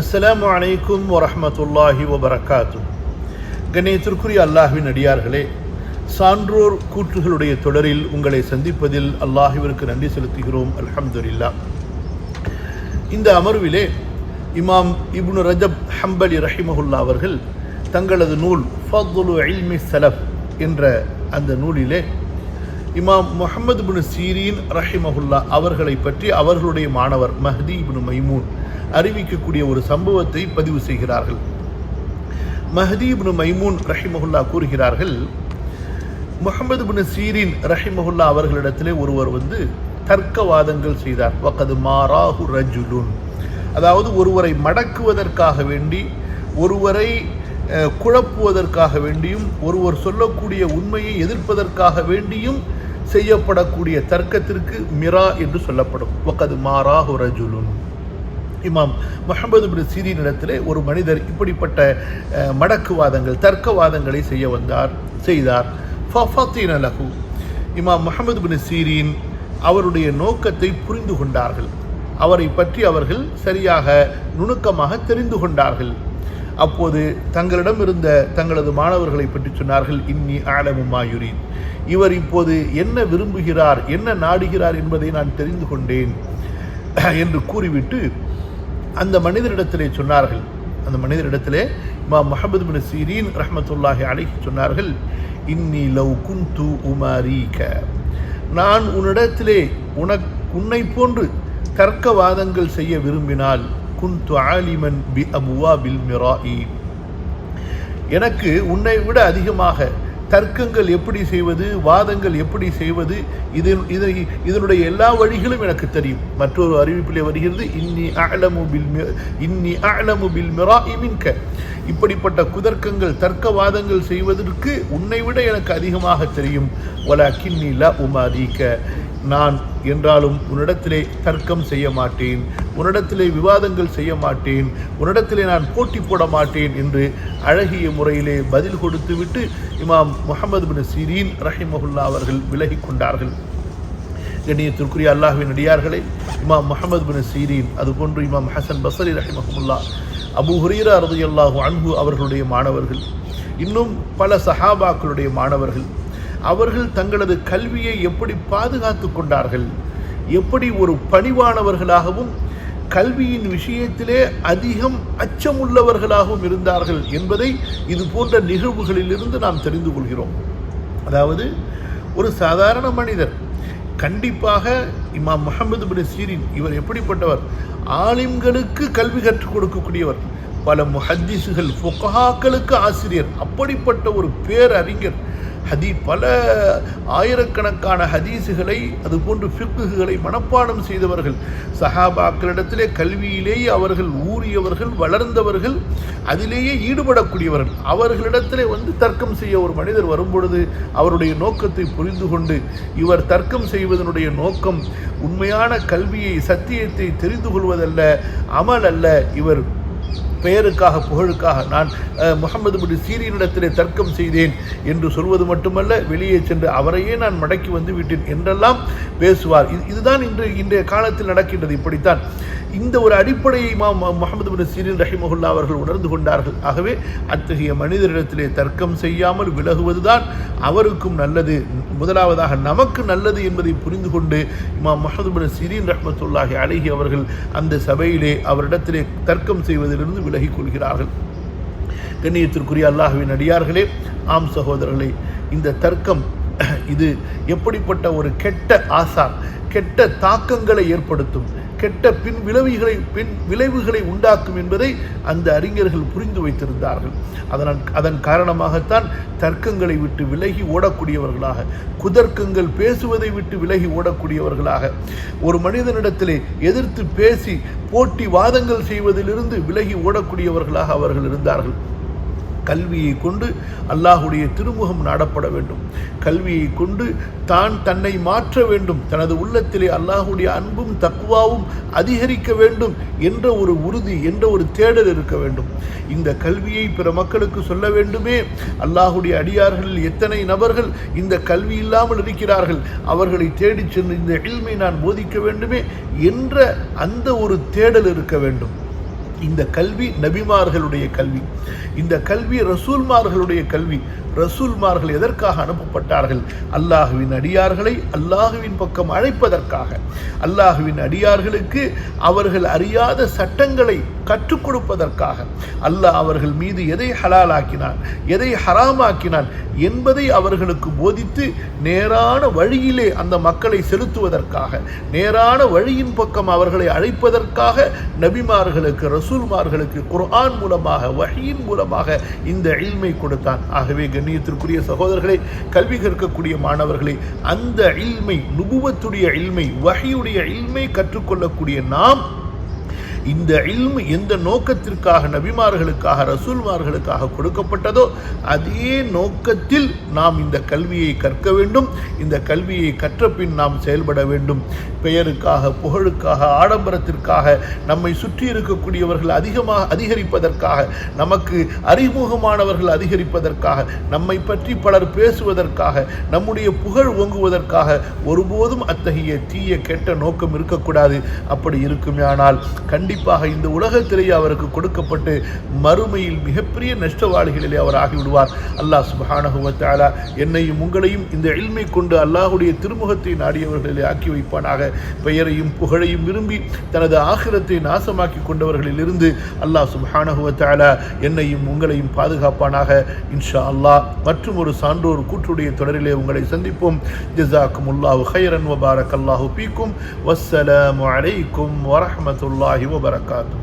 அஸ்ஸலாமு அலைக்கும் வரஹ்மத்துல்லாஹி வபரகாத்து. கண்ணியத்திற்குரிய அல்லாஹ்வின் அடியார்களே, சான்றோர் கூற்றுகளுடைய தொடரில் உங்களை சந்திப்பதில் அல்லாஹ்விற்கு நன்றி செலுத்துகிறோம். அல்ஹம்துலில்லாஹ். இந்த அமர்விலே இமாம் இப்னு ரஜப் ஹம்பலி ரஹிமஹுல்லா அவர்கள் தங்களது நூல் ஃபதுலு இல்மி ஸலஃப் என்ற அந்த நூலிலே இமாம் முஹம்மது இப்னு சீரீன் ரஹிமஹுல்லா அவர்களை பற்றி அவர்களுடைய மாணவர் மஹ்தி இப்னு மைமூன் அறிவிக்கக்கூடிய ஒரு சம்பவத்தை பதிவு செய்கிறார்கள். மஹ்தி இப்னு மைமூன் ரஹிமஹுல்லா கூறுகிறார்கள், முஹம்மது இப்னு சீரீன் ரஹிமஹுல்லா அவர்களிடத்திலே ஒருவர் தர்க்கவாதங்கள் செய்தார். வகது மாராஹு ரஜுலுன், அதாவது ஒருவரை மடக்குவதற்காக வேண்டி, ஒருவரை குழப்புவதற்காக வேண்டியும், ஒருவர் சொல்லக்கூடிய உண்மையை எதிர்ப்பதற்காக வேண்டியும் செய்யப்படக்கூடிய தர்க்கத்திற்கு மிரா என்று சொல்லப்படும். வகது மாராஹு ரஜுலுன். இமாம் முஹம்மது இப்னு சீரீன் இடத்திலே ஒரு மனிதர் இப்படிப்பட்ட மடக்குவாதங்கள், தர்க்கவாதங்களை செய்தார். ஃபஃபத்தின லஹு, இமாம் முஹம்மது இப்னு சீரீன் அவருடைய நோக்கத்தை புரிந்து கொண்டார்கள். அவரை பற்றி அவர்கள் சரியாக நுணுக்கமாக தெரிந்து கொண்டார்கள். அப்போது தங்களிடம் இருந்த தங்களது மாணவர்களை பற்றி சொன்னார்கள், இன்னி அஅலமு மா யுரீத், இவர் இப்போது என்ன விரும்புகிறார், என்ன நாடுகிறார் என்பதை நான் தெரிந்து கொண்டேன் என்று கூறிவிட்டு அந்த மனிதரிடத்திலே சொன்னார்கள். அந்த மனிதரிடத்திலே இமாம் முஹம்மது இப்னு சீரீன் ரஹ்மத்துல்லாஹி அலைஹி சொன்னார்கள், இன்னி லவ் குந்து உமாரீக, நான் உன்னிடத்திலே உன்னை போன்று தர்க்கவாதங்கள் செய்ய விரும்பினால் குந்து ஆலிமன் பி அபுவாபில் மிராஇ, எனக்கு உன்னை விட அதிகமாக தர்க்கங்கள் எப்படி செய்வது, வாதங்கள் எப்படி செய்வது, இதனுடைய எல்லா வழிகளும் எனக்கு தெரியும். மற்றொரு அறிவிப்பிலே வருகிறது, இன்னி அஅலமு பில் மிராஇ மின்க, இப்படிப்பட்ட குதர்க்கங்கள், தர்க்கவாதங்கள் செய்வதற்கு உன்னை விட எனக்கு அதிகமாக தெரியும். வலக்கின்னி லா உமாரீக, நான் என்றாலும் உன்னிடத்திலே தர்க்கம் செய்ய மாட்டேன், உன்னிடத்திலே விவாதங்கள் செய்ய மாட்டேன், உன்னிடத்திலே நான் போட்டி போட மாட்டேன் என்று அழகிய முறையிலே பதில் கொடுத்துவிட்டு இமாம் முஹம்மது இப்னு சீரீன் ரஹிமஹுல்லா அவர்கள் விலகி கொண்டார்கள். கண்ணியத்திற்குரிய அல்லாஹ்வின் அடியார்களே, இமாம் முஹம்மது இப்னு சீரீன், அதுபோன்று இமாம் ஹசன் பஸ்ரி ரஹிமஹுல்லா, அபூ ஹுரைரா ரலியல்லாஹு அன்ஹு அவர்களுடைய மாணவர்கள், இன்னும் பல சஹாபாக்களுடைய மாணவர்கள், அவர்கள் தங்களது கல்வியை எப்படி பாதுகாத்து கொண்டார்கள், எப்படி ஒரு பணிவானவர்களாகவும் கல்வியின் விஷயத்திலே அதிகம் அச்சமுள்ளவர்களாகவும் இருந்தார்கள் என்பதை இது போன்ற நிகழ்வுகளிலிருந்து நாம் தெரிந்து கொள்கிறோம். அதாவது ஒரு சாதாரண மனிதர், கண்டிப்பாக இமாம் முஹம்மது இப்னு சீரீன் இவர் எப்படிப்பட்டவர், ஆலிம்களுக்கு கல்வி கற்றுக் கொடுக்கக்கூடியவர், பல முஹத்திஸுகள் ஃபுகஹாக்களுக்கு ஆசிரியர், அப்படிப்பட்ட ஒரு பேரறிஞர், பல ஆயிரக்கணக்கான ஹதீஸுகளை அதுபோன்று ஃபிக்ஹுகளை மனப்பாடம் செய்தவர்கள், சஹாபாக்களிடத்திலே கல்வியிலேயே அவர்கள் ஊறியவர்கள், வளர்ந்தவர்கள், அதிலேயே ஈடுபடக்கூடியவர்கள். அவர்களிடத்திலே தர்க்கம் செய்ய ஒரு மனிதர் வரும்பொழுது அவருடைய நோக்கத்தை புரிந்து கொண்டு, இவர் தர்க்கம் செய்வதனுடைய நோக்கம் உண்மையான கல்வியை, சத்தியத்தை தெரிந்து கொள்வதல்ல, அமல் அல்ல, இவர் பெயருக்காக, புகழுக்காக நான் முஹம்மது இப்னு சீரீனிடத்திலே தர்க்கம் செய்தேன் என்று சொல்வது மட்டுமல்ல, வெளியே சென்று அவரையே நான் மடக்கி விட்டேன் என்றெல்லாம் பேசுவார். இதுதான் இன்றைய காலத்தில் நடக்கின்றது. இப்படித்தான் இந்த ஒரு அடிப்படையை இமாம் முஹம்மது இப்னு சீரீன் ரஹிமஹுல்லா அவர்கள் உணர்ந்து கொண்டார்கள். ஆகவே அத்தகைய மனிதரிடத்திலே தர்க்கம் செய்யாமல் விலகுவதுதான் அவருக்கும் நல்லது, முதலாவதாக நமக்கு நல்லது என்பதை புரிந்து கொண்டு இமாம் முஹம்மது இப்னு சீரீன் ரஹ்மத்துல்லாஹி அலைஹி அவர்கள் அந்த சபையிலே அவரிடத்திலே தர்க்கம் செய்வதிலிருந்து விலகிக் கொள்கிறார்கள். கண்ணியத்திற்குரிய அல்லாஹ்வின் அடியார்களே, ஆம் சகோதரர்களே, இந்த தர்க்கம் இது எப்படிப்பட்ட ஒரு கெட்ட ஆசார், கெட்ட தாக்கங்களை ஏற்படுத்தும், கெட்ட பின் விளைவுகளை உண்டாக்கும் என்பதை அந்த அறிஞர்கள் புரிந்து வைத்திருந்தார்கள். அதன் காரணமாகத்தான் தர்க்கங்களை விட்டு விலகி ஓடக்கூடியவர்களாக, குதர்க்கங்கள் பேசுவதை விட்டு விலகி ஓடக்கூடியவர்களாக, ஒரு மனிதனிடத்திலே எதிர்த்து பேசி போட்டி வாதங்கள் செய்வதிலிருந்து விலகி ஓடக்கூடியவர்களாக அவர்கள் இருந்தார்கள். கல்வியை கொண்டு அல்லாஹுடைய திருமுகம் நாடப்பட வேண்டும், கல்வியை கொண்டு தன்னை மாற்ற வேண்டும், தனது உள்ளத்திலே அல்லாஹுடைய அன்பும் தக்வாவும் அதிகரிக்க வேண்டும் என்ற ஒரு உறுதி, என்ற ஒரு தேடல் இருக்க வேண்டும். இந்த கல்வியை பிற மக்களுக்கு சொல்ல வேண்டுமே, அல்லாஹுடைய அடியார்களில் எத்தனை நபர்கள் இந்த கல்வி இல்லாமல் இருக்கிறார்கள், அவர்களை தேடி சென்று இந்த இல்மை நான் போதிக்க வேண்டுமே என்ற அந்த ஒரு தேடல் இருக்க வேண்டும். இந்த கல்வி நபிமார்களுடைய கல்வி, இந்த கல்வி ரசூல்மார்களுடைய கல்வி. ரசூல்மார்கள் எதற்காக அனுப்பப்பட்டார்கள்? அல்லாஹுவின் அடியார்களை அல்லாஹுவின் பக்கம் அழைப்பதற்காக. அல்லாஹுவின் அடியார்களுக்கு அவர்கள் அறியாத சட்டங்களை கற்றுக் கொடுப்பதற்காக. அல்லாஹ் அவர்கள் மீது எதை ஹலாலாக்கினான், எதை ஹராமாக்கினான் என்பதை அவர்களுக்கு போதித்து நேரான வழியிலே அந்த மக்களை செலுத்துவதற்காக, நேரான வழியின் பக்கம் அவர்களை அழைப்பதற்காக நபிமார்களுக்கு ரசூல்மார்களுக்கு குர்ஆன் மூலமாக வஹீயின் மூலமாக இந்த இல்மை கொடுத்தான். ஆகவே கண்ணியத்திற்குரிய சகோதரர்களே, கல்வி கற்கக்கூடிய மாணவர்களே, அந்த இல்மை, நுபுவத்துடைய இல்மை, வஹீயுடைய இல்மை கற்றுக்கொள்ளக்கூடிய நாம் இந்த இல்மு எந்த நோக்கத்திற்காக நபிமார்களுக்காக ரசூல்மார்களுக்காக கொடுக்கப்பட்டதோ அதே நோக்கத்தில் நாம் இந்த கல்வியை கற்க வேண்டும். இந்த கல்வியை கற்ற பின் நாம் செயல்பட வேண்டும். பெயருக்காக, புகழுக்காக, ஆடம்பரத்திற்காக, நம்மை சுற்றி இருக்கக்கூடியவர்கள் அதிகரிப்பதற்காக, நமக்கு அறிமுகமானவர்கள் அதிகரிப்பதற்காக, நம்மை பற்றி பலர் பேசுவதற்காக, நம்முடைய புகழ் ஓங்குவதற்காக ஒருபோதும் அத்தகைய தீய கெட்ட நோக்கம் இருக்கக்கூடாது. அப்படி இருக்குமானால் கண்டிப்பாக இந்த உலகத்திலேயே அவருக்கு கொடுக்கப்பட்டு மறுமையில் மிகப்பெரிய நஷ்டவாளிகளிலே அவர் ஆகிவிடுவார். அல்லாஹ் சுப்ஹானஹு வ தஆலா என்னையும் உங்களையும் இந்த இல்மை கொண்டு அல்லாஹ்வுடைய திருமுகத்தை நாடியவர்களிலே ஆக்கி வைப்பானாக. பெயரையும் புகழையும் விரும்பி தனது ஆகிரத்தை நாசமாக்கி கொண்டவர்களிலிருந்து அல்லாஹ் சுப்ஹானஹு வ தஆலா என்னையும் உங்களையும் பாதுகாப்பானாக. இன்ஷா அல்லாஹ் மற்றும் ஒரு சான்றோர் கூற்றுடைய தொடரிலே உங்களை சந்திப்போம். ஜஸாக்குமுல்லாஹு கைரன் வ பாரக்கல்லாஹு ஃபீக்கும். வஸ்ஸலாமு அலைக்கும் வரஹ்மத்துல்லாஹி வபரகாத்துஹு.